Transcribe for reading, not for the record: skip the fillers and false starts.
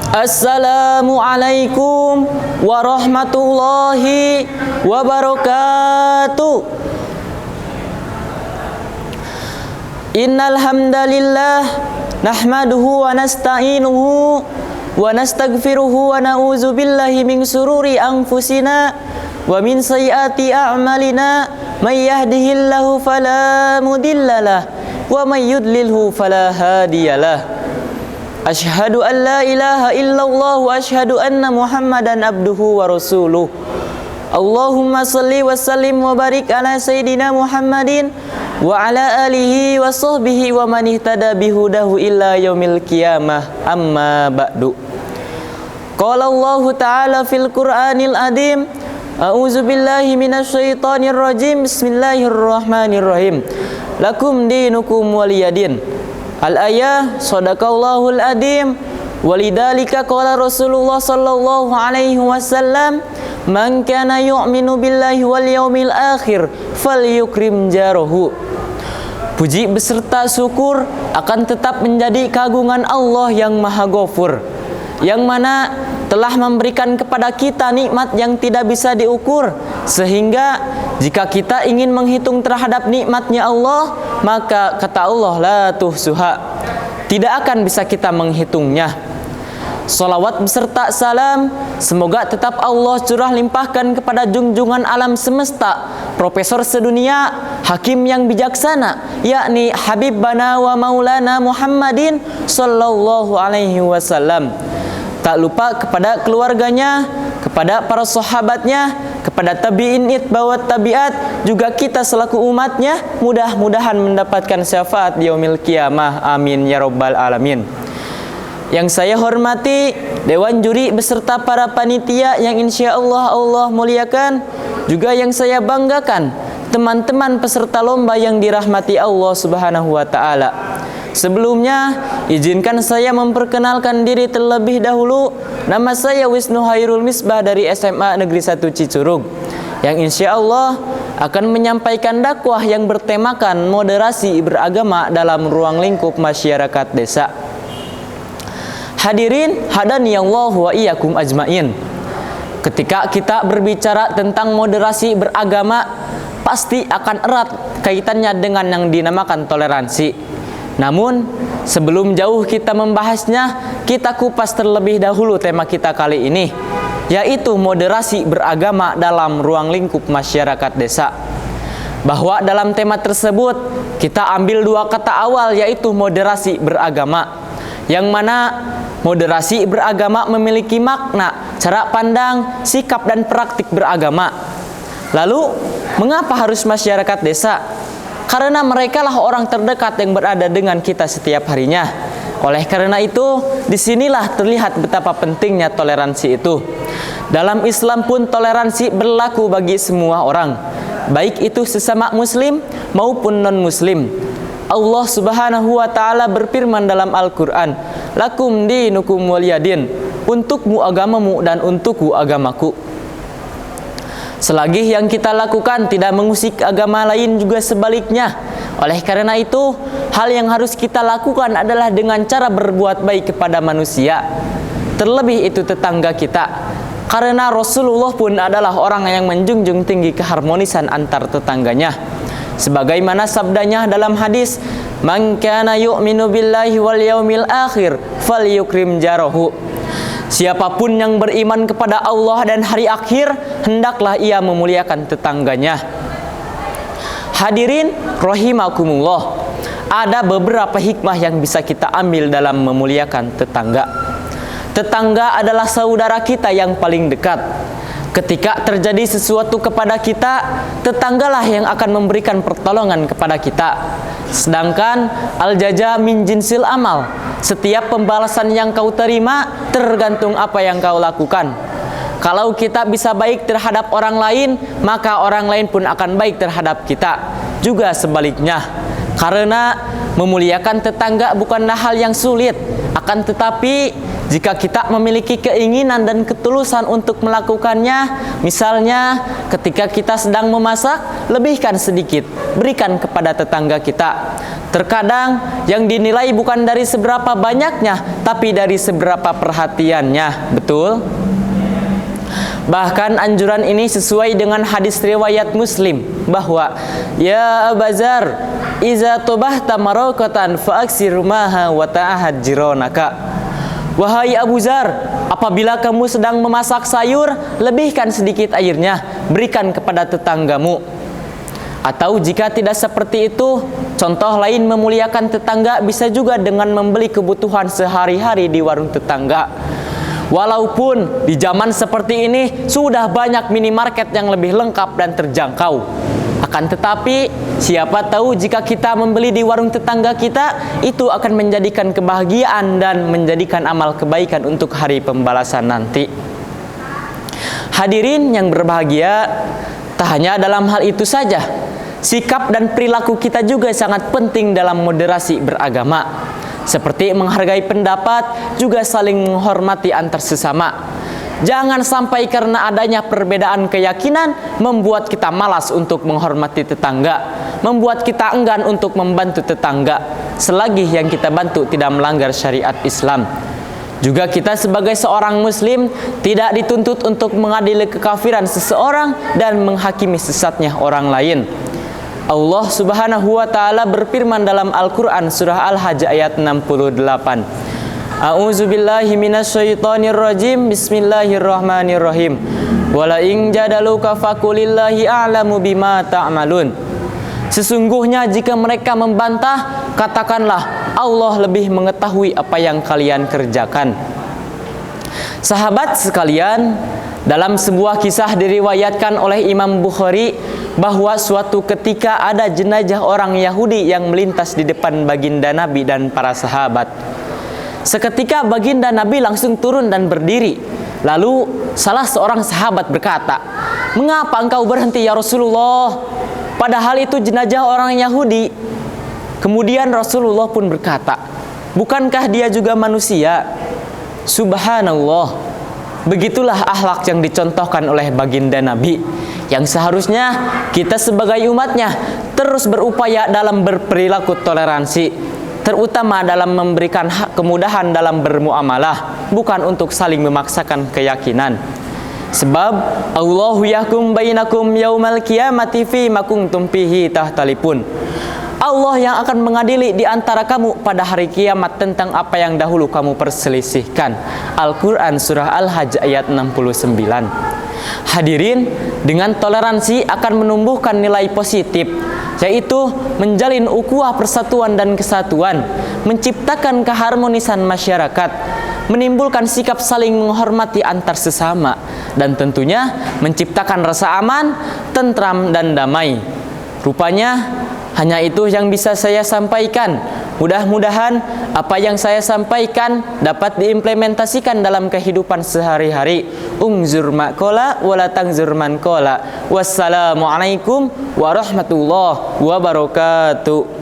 Assalamualaikum warahmatullahi wabarakatuh. Innal hamdalillah nahmaduhu wa nasta'inuhu wa nastaghfiruhu wa na'udzu billahi min sururi anfusina wa min sayyiati a'malina may yahdihillahu fala mudhillalah wa may yudlilhu fala hadiyalah. Asyhadu an la ilaha illallah wa asyhadu anna Muhammadan abduhu wa rasuluh. Allahumma salli wa sallim wa barik ala sayyidina Muhammadin wa ala alihi wa sahbihi wa man ihtada bihudahu illa yaumil qiyamah. Amma ba'du. Qala Allah ta'ala fil Qur'anil Azim, a'udzu billahi minasy syaithanir rajim. Bismillahirrahmanirrahim. Lakum dinukum waliyadin. Al-ayah, sadaqallahul adim. Walidhalika qala Rasulullah sallallahu alaihi wasallam, man kana yu'minu billahi wal yaumil akhir falyukrim jarahu. Puji beserta syukur akan tetap menjadi kagungan Allah yang Maha Ghafur, yang mana telah memberikan kepada kita nikmat yang tidak bisa diukur, sehingga jika kita ingin menghitung terhadap nikmatnya Allah, maka kata Allah la tuhsuha, tidak akan bisa kita menghitungnya. Salawat beserta salam semoga tetap Allah curah limpahkan kepada junjungan alam semesta, profesor sedunia, hakim yang bijaksana, yakni Habibana wa Maulana Muhammadin sallallahu alaihi wasallam. Tak lupa kepada keluarganya, kepada para sahabatnya, kepada tabi'in itba'ut tabi'at, juga kita selaku umatnya, mudah-mudahan mendapatkan syafaat di yaumil qiyamah. Amin ya rabbal alamin. Yang saya hormati dewan juri beserta para panitia yang insyaallah Allah muliakan, juga yang saya banggakan teman-teman peserta lomba yang dirahmati Allah Subhanahu wa taala. Sebelumnya, izinkan saya memperkenalkan diri terlebih dahulu. Nama saya Wisnu Hairul Misbah dari SMA Negeri 1 Cicurug, yang insya Allah akan menyampaikan dakwah yang bertemakan moderasi beragama dalam ruang lingkup masyarakat desa. Hadirin hadaniyallahu wa iyyakum ajmain. Ketika kita berbicara tentang moderasi beragama, pasti akan erat kaitannya dengan yang dinamakan toleransi. Namun, sebelum jauh kita membahasnya, kita kupas terlebih dahulu tema kita kali ini, yaitu moderasi beragama dalam ruang lingkup masyarakat desa. Bahwa dalam tema tersebut, kita ambil dua kata awal, yaitu moderasi beragama, yang mana moderasi beragama memiliki makna, cara pandang, sikap, dan praktik beragama. Lalu, mengapa harus masyarakat desa? Karena mereka lah orang terdekat yang berada dengan kita setiap harinya. Oleh karena itu, disinilah terlihat betapa pentingnya toleransi itu. Dalam Islam pun toleransi berlaku bagi semua orang, baik itu sesama muslim maupun non-muslim. Allah Subhanahu wa taala berfirman dalam Al-Qur'an, lakum dinukum waliyadin, untukmu agamamu dan untukku agamaku. Selagi yang kita lakukan tidak mengusik agama lain, juga sebaliknya. Oleh karena itu, hal yang harus kita lakukan adalah dengan cara berbuat baik kepada manusia, terlebih itu tetangga kita. Karena Rasulullah pun adalah orang yang menjunjung tinggi keharmonisan antar tetangganya. Sebagaimana sabdanya dalam hadis, man kana yu'minu billahi wal yaumil akhir falyukrim jarahu. Siapapun yang beriman kepada Allah dan hari akhir, hendaklah ia memuliakan tetangganya. Hadirin rahimakumullah, ada beberapa hikmah yang bisa kita ambil dalam memuliakan tetangga. Tetangga adalah saudara kita yang paling dekat. Ketika terjadi sesuatu kepada kita, tetanggalah yang akan memberikan pertolongan kepada kita. Sedangkan al-jaza min jinsil amal, setiap pembalasan yang kau terima tergantung apa yang kau lakukan. Kalau kita bisa baik terhadap orang lain, maka orang lain pun akan baik terhadap kita. Juga sebaliknya. Karena memuliakan tetangga bukanlah hal yang sulit, akan Akan tetapi jika kita memiliki keinginan dan ketulusan untuk melakukannya, misalnya ketika kita sedang memasak, lebihkan sedikit, berikan kepada tetangga kita. Terkadang yang dinilai bukan dari seberapa banyaknya, tapi dari seberapa perhatiannya. Betul? Bahkan anjuran ini sesuai dengan hadis riwayat Muslim bahwa ya Abazar, iza tobahta marokatan fa'aksir rumaha wa ta'ahad jironaka. Wahai Abu Zar, apabila kamu sedang memasak sayur, lebihkan sedikit airnya, berikan kepada tetanggamu. Atau jika tidak seperti itu, contoh lain memuliakan tetangga bisa juga dengan membeli kebutuhan sehari-hari di warung tetangga. Walaupun di zaman seperti ini sudah banyak minimarket yang lebih lengkap dan terjangkau. Akan tetapi, siapa tahu jika kita membeli di warung tetangga kita, itu akan menjadikan kebahagiaan dan menjadikan amal kebaikan untuk hari pembalasan nanti. Hadirin yang berbahagia, tak hanya dalam hal itu saja, sikap dan perilaku kita juga sangat penting dalam moderasi beragama. Seperti menghargai pendapat, juga saling menghormati antar sesama. Jangan sampai karena adanya perbedaan keyakinan membuat kita malas untuk menghormati tetangga, membuat kita enggan untuk membantu tetangga, selagi yang kita bantu tidak melanggar syariat Islam. Juga kita sebagai seorang muslim tidak dituntut untuk mengadili kekafiran seseorang dan menghakimi sesatnya orang lain. Allah Subhanahu wa taala berfirman dalam Al-Qur'an surah Al-Hajj ayat 68. A'udzu billahi minasyaitonir rajim. Bismillahirrahmanirrahim. Wala in jadaluka faqulillahi a'lamu bima ta'malun. Sesungguhnya jika mereka membantah, katakanlah Allah lebih mengetahui apa yang kalian kerjakan. Sahabat sekalian, dalam sebuah kisah diriwayatkan oleh Imam Bukhari bahwa suatu ketika ada jenazah orang Yahudi yang melintas di depan baginda Nabi dan para sahabat. Seketika baginda Nabi langsung turun dan berdiri. Lalu salah seorang sahabat berkata, "Mengapa engkau berhenti ya Rasulullah? Padahal itu jenazah orang Yahudi." Kemudian Rasulullah pun berkata, "Bukankah dia juga manusia?" Subhanallah. Begitulah akhlak yang dicontohkan oleh baginda Nabi, yang seharusnya kita sebagai umatnya terus berupaya dalam berperilaku toleransi, terutama dalam memberikan kemudahan dalam bermuamalah, bukan untuk saling memaksakan keyakinan. Sebab Allahu yahkum bainakum yaumal qiyamati fi ma kuntum fihi tahtalifun. Allah yang akan mengadili di antara kamu pada hari kiamat tentang apa yang dahulu kamu perselisihkan. Al-Quran surah Al-Hajj ayat 69. Hadirin, dengan toleransi akan menumbuhkan nilai positif, yaitu menjalin ukhuwah persatuan dan kesatuan, menciptakan keharmonisan masyarakat, menimbulkan sikap saling menghormati antar sesama, dan tentunya menciptakan rasa aman, tentram, dan damai. Rupanya hanya itu yang bisa saya sampaikan. Mudah-mudahan apa yang saya sampaikan dapat diimplementasikan dalam kehidupan sehari-hari. Unzur maqala wala tangzur man qala. Wassalamualaikum warahmatullahi wabarakatuh.